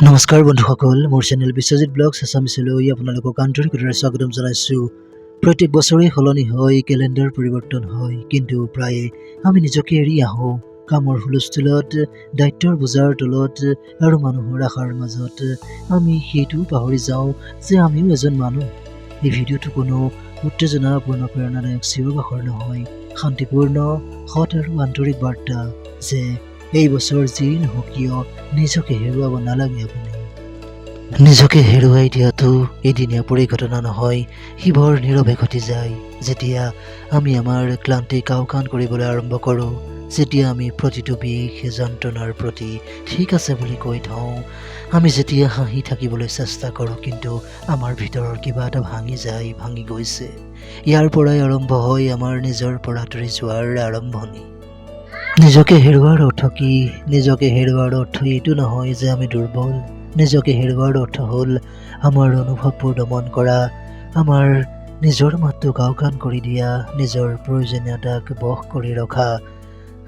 নমস্কাৰ বন্ধুসকল, মোৰ চেনেল বিশ্বজিৎ ব্লগছ আছামিছলৈ আপোনালোকক আন্তৰিকতাৰে স্বাগতম জনাইছোঁ। প্ৰত্যেক বছৰেই সলনি হয়, কেলেণ্ডাৰ পৰিৱৰ্তন হয়, কিন্তু প্ৰায়ে আমি নিজকে এৰি আহোঁ কামৰ হুলস্থুলত, দায়িত্বৰ বোজাৰ তলত আৰু মানুহৰ আশাৰ মাজত। আমি সেইটো পাহৰি যাওঁ যে আমিও এজন মানুহ। এই ভিডিঅ'টো কোনো উত্তেজনাপূৰ্ণ প্ৰেৰণাদায়ক চিঞৰ বাখৰ নহয়, শান্তিপূৰ্ণ, সৎ আৰু আন্তৰিক বাৰ্তা যে এই বছৰ যি নহওক কিয় নিজকে হেৰুৱাব নালাগে। আপুনি নিজকে হেৰুৱাই দিয়াটো এদিনীয়া পৰিঘটনা নহয়, সি বৰ নীৰৱে ঘটি যায় যেতিয়া আমি আমাৰ ক্লান্তিক আওকাণ কৰিবলৈ আৰম্ভ কৰোঁ, যেতিয়া আমি প্ৰতিটো বিষ যন্ত্ৰণাৰ প্ৰতি ঠিক আছে বুলি কৈ থওঁ, আমি যেতিয়া হাঁহি থাকিবলৈ চেষ্টা কৰোঁ কিন্তু আমাৰ ভিতৰৰ কিবা এটা ভাঙি যায়, ভাঙি গৈছে। ইয়াৰ পৰাই আৰম্ভ হয় আমাৰ নিজৰ পৰা আঁতৰি যোৱাৰ আৰম্ভণি। নিজকে হেৰুৱাৰ অৰ্থ কি? নিজকে হেৰুৱাৰ অৰ্থ এইটো নহয় যে আমি দুৰ্বল। নিজকে হেৰুৱাৰ অৰ্থ হ'ল আমাৰ অনুভৱবোৰ দমন কৰা, আমাৰ নিজৰ মাতটোক আওকাণ কৰি দিয়া, নিজৰ প্ৰয়োজনীয়তাক বশ কৰি ৰখা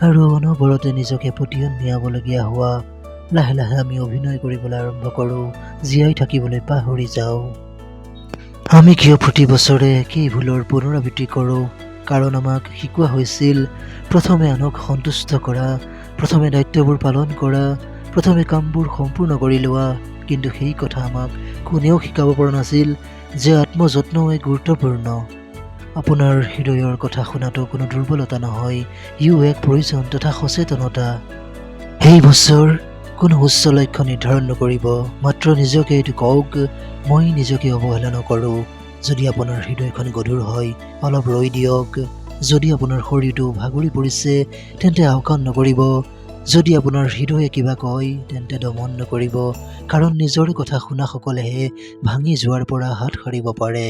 আৰু অনবৰতে নিজকে পতিয়ন নিয়াবলগীয়া হোৱা। লাহে লাহে আমি অভিনয় কৰিবলৈ আৰম্ভ কৰোঁ, জীয়াই থাকিবলৈ পাহৰি যাওঁ। আমি কিয় প্ৰতি বছৰে একেই ভুলৰ পুনৰাবৃত্তি কৰোঁ? কাৰণ আমাক শিকোৱা হৈছিল প্ৰথমে আনক সন্তুষ্ট কৰা, প্ৰথমে দায়িত্ববোৰ পালন কৰা, প্ৰথমে কামবোৰ সম্পূৰ্ণ কৰি লোৱা। কিন্তু সেই কথা আমাক কোনেও শিকাব পৰা নাছিল যে আত্মযত্নও এক গুৰুত্বপূৰ্ণ। আপোনাৰ হৃদয়ৰ কথা শুনাটো কোনো দুৰ্বলতা নহয়, ইও এক প্ৰয়োজন তথা সচেতনতা। এই বছৰ কোনো উচ্চ লক্ষ্য নিৰ্ধাৰণ নকৰিব, মাত্ৰ নিজকে এইটো কওক, মই নিজকে অৱহেলা নকৰোঁ। যদি আপোনাৰ হৃদয়খন গধুৰ হয়, অলপ ৰৈ দিয়ক। যদি আপোনাৰ শৰীৰটো ভাগৰি পৰিছে, তেন্তে আওকাণ নকৰিব। যদি আপোনাৰ হৃদয়ে কিবা কয়, তেন্তে দমন নকৰিব, কাৰণ নিজৰ কথা শুনাসকলেহে ভাঙি যোৱাৰ পৰা হাত সাৰিব পাৰে।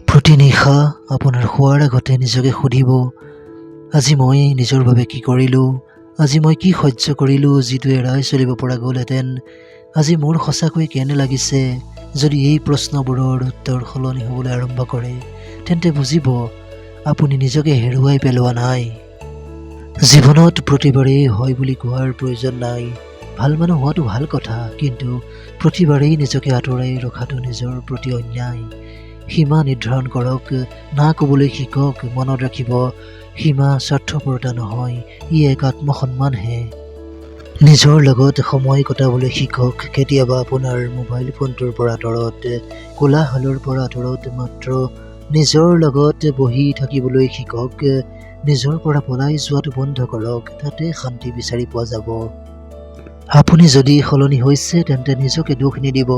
প্ৰতি নিশা আপোনাৰ শোৱাৰ আগতে নিজকে সুধিব, আজি মই নিজৰ বাবে কি কৰিলোঁ? আজি মই কি সহ্য কৰিলোঁ যিটো এৰাই চলিব পৰা গ'লহেঁতেন? আজি মোৰ সঁচাকৈ কেনে লাগিছে? যদি এই প্ৰশ্নবোৰৰ উত্তৰ সলনি হ'বলৈ আৰম্ভ কৰে, তেন্তে বুজিব আপুনি নিজকে হেৰুৱাই পেলোৱা নাই। জীৱনত প্ৰতিবাৰেই হয় বুলি কোৱাৰ প্ৰয়োজন নাই। ভাল মানুহ হোৱাটো ভাল কথা, কিন্তু প্ৰতিবাৰেই নিজকে আঁতৰাই ৰখাটো নিজৰ প্ৰতি অন্যায়। সীমা নিৰ্ধাৰণ কৰক, না ক'বলৈ শিকক। মনত ৰাখিব, সীমা স্বাৰ্থপৰতা নহয়, ই এক আত্মসন্মানহে। নিজৰ লগত সময় কটাবলৈ শিকক। কেতিয়াবা আপোনাৰ মোবাইল ফোনটোৰ পৰা আঁতৰত, কোলাহলৰ পৰা আঁতৰত মাত্ৰ নিজৰ লগত বহি থাকিবলৈ শিকক। নিজৰ পৰা পলাই যোৱাটো বন্ধ কৰক, তাতে শান্তি বিচাৰি পোৱা যাব। আপুনি যদি সলনি হৈছে, তেন্তে নিজকে দোষ নিদিব।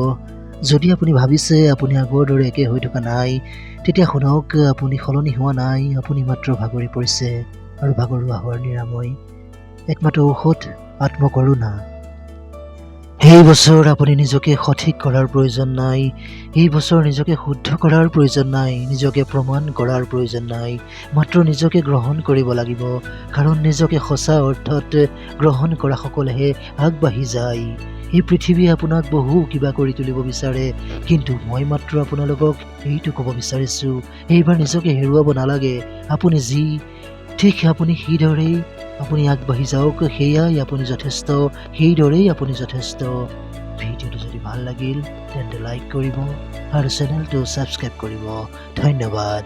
যদি আপুনি ভাবিছে আপুনি আগৰ দৰে একে হৈ থকা নাই, তেতিয়া শুনক, আপুনি সলনি হোৱা নাই, আপুনি মাত্ৰ ভাগৰি পৰিছে। আৰু ভাগৰুৱা হোৱাৰ নিৰাময় একমাত্ৰ ঔষধ আত্মকৰুণা। এই বছৰ আপুনি নিজকে সঠিক কৰাৰ প্ৰয়োজন নাই, এই বছৰ নিজকে শুদ্ধ কৰাৰ প্ৰয়োজন নাই, নিজকে প্ৰমাণ কৰাৰ প্ৰয়োজন নাই, মাত্ৰ নিজকে গ্ৰহণ কৰিব লাগিব। কাৰণ নিজকে সঁচা অৰ্থত গ্ৰহণ কৰা সকলেহে আগবাঢ়ি যায়। এই পৃথিৱীয়ে আপোনাক বহু কিবা কৰি তুলিব বিচাৰে, কিন্তু মই মাত্ৰ আপোনালোকক এইটো ক'ব বিচাৰিছোঁ, এইবাৰ নিজকে হেৰুৱাব নালাগে। আপুনি যি ঠিক আপুনি সেইদৰেই আপুনি আগবাঢ়ি যাওক, সেয়াই আপুনি যথেষ্ট, সেইদৰেই আপুনি যথেষ্ট। ভিডিঅ'টো যদি ভাল লাগিল তেন্তে লাইক কৰিব আৰু চেনেলটো ছাবস্ক্ৰাইব কৰিব। ধন্যবাদ।